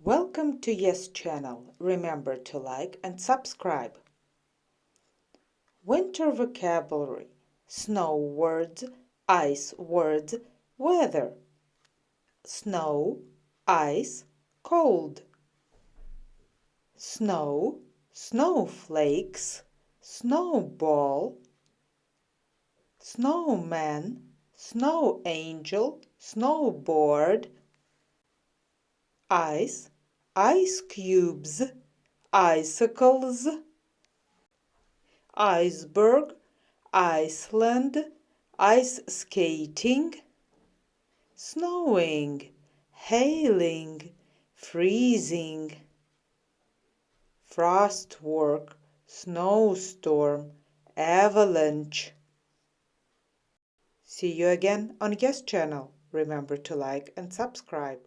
Welcome to Yes channel. Remember to like and subscribe. Winter vocabulary: snow words, ice words, weather. Snow, ice, cold. Snow, snowflakes, snowball, snowman, snow angel, snowboard. Ice, ice cubes, icicles. Iceberg, Iceland, ice skating. Snowing, hailing, freezing. Frostwork, snowstorm, avalanche. See you again on Yes channel. Remember to like and subscribe.